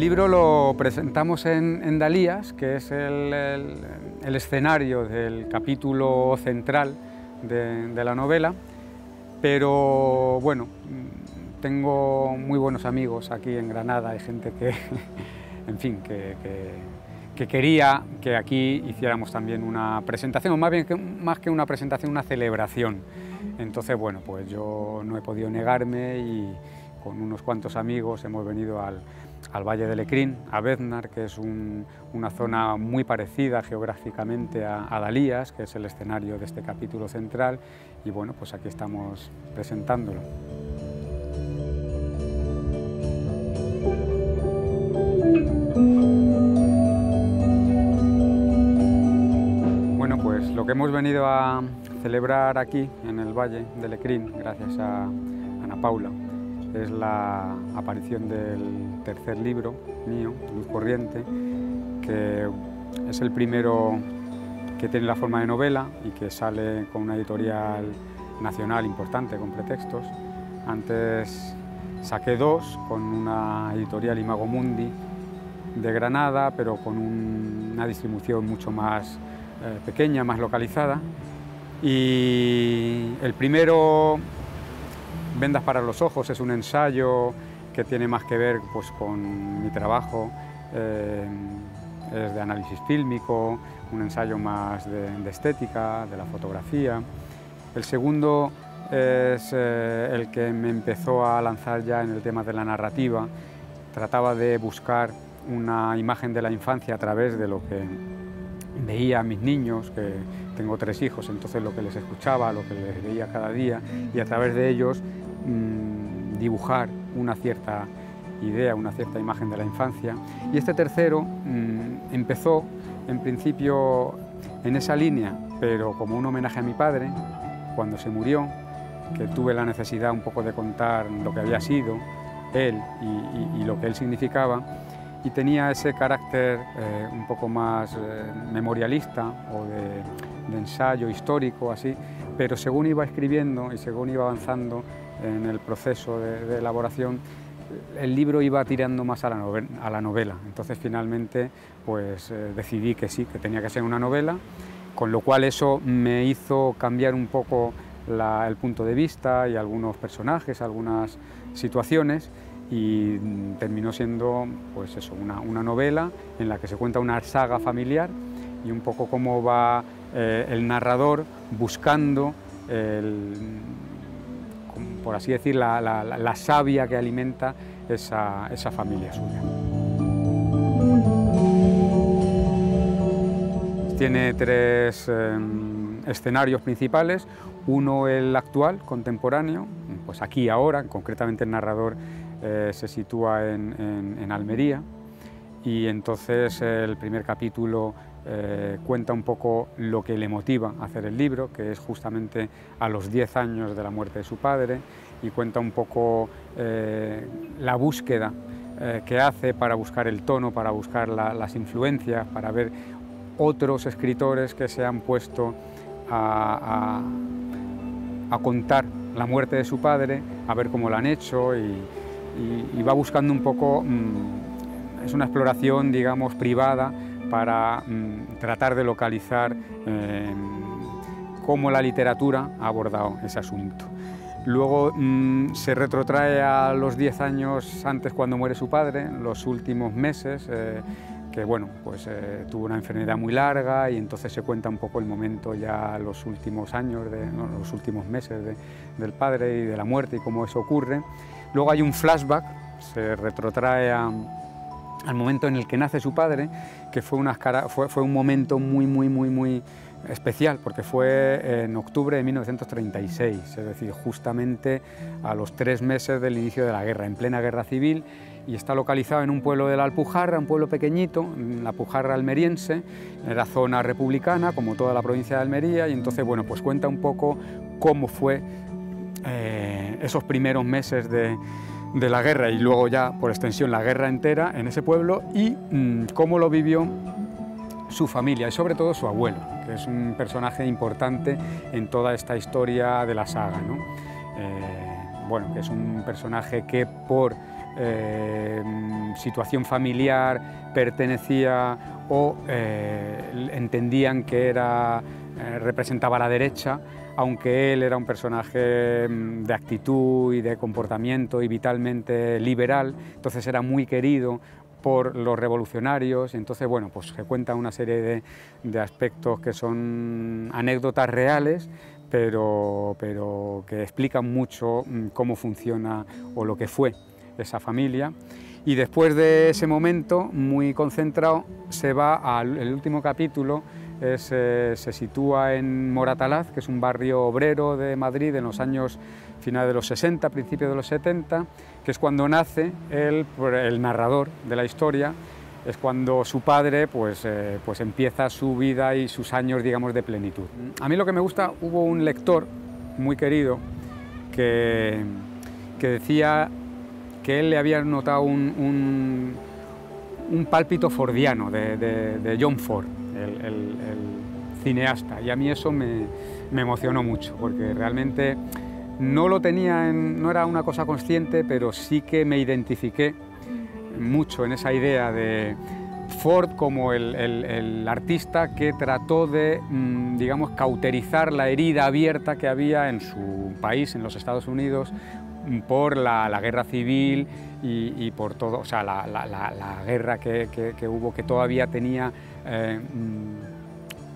libro lo presentamos en Dalías, que es el escenario del capítulo central de la novela, pero bueno, tengo muy buenos amigos aquí en Granada, hay gente que, en fin, que quería que aquí hiciéramos también una presentación, o más que una presentación, una celebración. Entonces, bueno, pues yo no he podido negarme y con unos cuantos amigos hemos venido al Valle de Lecrín, a Béznar, que es una zona muy parecida geográficamente a Dalías, que es el escenario de este capítulo central, y bueno, pues aquí estamos presentándolo. Bueno, pues lo que hemos venido a celebrar aquí en el Valle de Lecrín, gracias a Ana Paula, es la aparición del tercer libro mío, Luz Corriente, que es el primero que tiene la forma de novela y que sale con una editorial nacional importante, con Pretextos. Antes saqué dos con una editorial Imago Mundi de Granada, pero con una distribución mucho más pequeña, más localizada. Y el primero, Vendas para los ojos, es un ensayo que tiene más que ver pues, con mi trabajo, es de análisis fílmico, un ensayo más de estética, de la fotografía. El segundo es el que me empezó a lanzar ya en el tema de la narrativa. Trataba de buscar una imagen de la infancia a través de lo que veía a mis niños, que tengo 3 hijos, entonces lo que les escuchaba, lo que les veía cada día, y a través de ellos dibujar una cierta idea, una cierta imagen de la infancia. Y este tercero empezó en principio en esa línea, pero como un homenaje a mi padre, cuando se murió, que tuve la necesidad un poco de contar lo que había sido él y lo que él significaba, y tenía ese carácter un poco más memorialista o de ensayo histórico, así, pero según iba escribiendo y según iba avanzando en el proceso de elaboración, el libro iba tirando más a la novela. Entonces finalmente pues decidí que sí, que tenía que ser una novela, con lo cual eso me hizo cambiar un poco el punto de vista y algunos personajes, algunas situaciones, y terminó siendo pues eso, una novela en la que se cuenta una saga familiar y un poco cómo va el narrador buscando, por así decir, la savia que alimenta esa familia suya. Tiene 3 escenarios principales, uno el actual, contemporáneo, pues aquí ahora, concretamente el narrador se sitúa en Almería, y entonces el primer capítulo cuenta un poco lo que le motiva a hacer el libro, que es justamente a los 10 años de la muerte de su padre, y cuenta un poco la búsqueda que hace para buscar el tono, para buscar las influencias, para ver otros escritores que se han puesto a contar la muerte de su padre, a ver cómo lo han hecho, y va buscando un poco, es una exploración, digamos, privada para tratar de localizar cómo la literatura ha abordado ese asunto. Luego se retrotrae a los 10 años antes, cuando muere su padre, los últimos meses, que bueno, pues tuvo una enfermedad muy larga, y entonces se cuenta un poco el momento ya, los últimos años, los últimos meses del padre y de la muerte y cómo eso ocurre. Luego hay un flashback, se retrotrae al momento en el que nace su padre, que fue un momento muy especial, porque fue en octubre de 1936, es decir, justamente a los 3 meses del inicio de la guerra, en plena guerra civil, y está localizado en un pueblo de la Alpujarra, un pueblo pequeñito, la Alpujarra almeriense, era zona republicana, como toda la provincia de Almería, y entonces, bueno, pues cuenta un poco cómo fue esos primeros meses de la guerra, y luego ya, por extensión, la guerra entera en ese pueblo, y cómo lo vivió su familia, y sobre todo su abuelo, que es un personaje importante en toda esta historia de la saga, ¿no? Bueno, que es un personaje que por situación familiar, pertenecía o entendían que representaba a la derecha, aunque él era un personaje de actitud y de comportamiento y vitalmente liberal, entonces era muy querido por los revolucionarios. Entonces, bueno, pues se cuenta una serie de aspectos que son anécdotas reales, pero que explican mucho cómo funciona o lo que fue esa familia. Y después de ese momento, muy concentrado, se va el último capítulo, se sitúa en Moratalaz, que es un barrio obrero de Madrid en los años finales de los 60, principios de los 70, que es cuando nace el narrador de la historia, es cuando su padre pues empieza su vida y sus años, digamos, de plenitud. A mí lo que me gusta, hubo un lector muy querido que decía que él le había notado un pálpito fordiano de John Ford, el cineasta, y a mí eso me emocionó mucho, porque realmente no lo tenía, no era una cosa consciente, pero sí que me identifiqué mucho en esa idea de Ford como el artista que trató de, digamos, cauterizar la herida abierta que había en su país, en los Estados Unidos, por la guerra civil y por todo, o sea, la guerra que hubo, que todavía tenía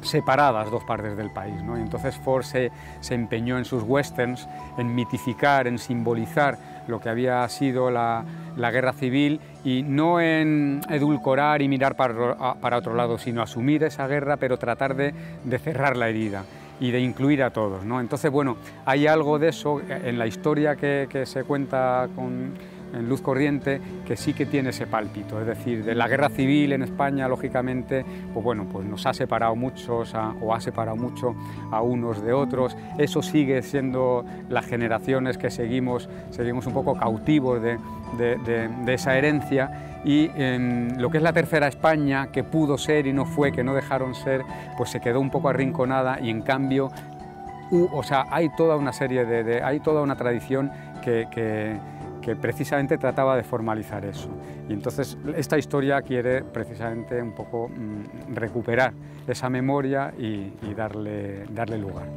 separadas dos partes del país, ¿no? Y entonces Ford se empeñó en sus westerns en mitificar, en simbolizar lo que había sido la guerra civil, y no en edulcorar y mirar para otro lado, sino asumir esa guerra, pero tratar de cerrar la herida y de incluir a todos, ¿no? Entonces, bueno, hay algo de eso en la historia que se cuenta en Luz Corriente, que sí que tiene ese pálpito, es decir, de la guerra civil en España, lógicamente, pues bueno, pues nos ha separado muchos, o ha separado mucho a unos de otros. Eso sigue siendo las generaciones que seguimos un poco cautivos de esa herencia, y lo que es la tercera España, que pudo ser y no fue, que no dejaron ser, pues se quedó un poco arrinconada, y en cambio, o sea, hay toda una serie hay toda una tradición que precisamente trataba de formalizar eso. Y entonces esta historia quiere precisamente un poco recuperar esa memoria y darle lugar.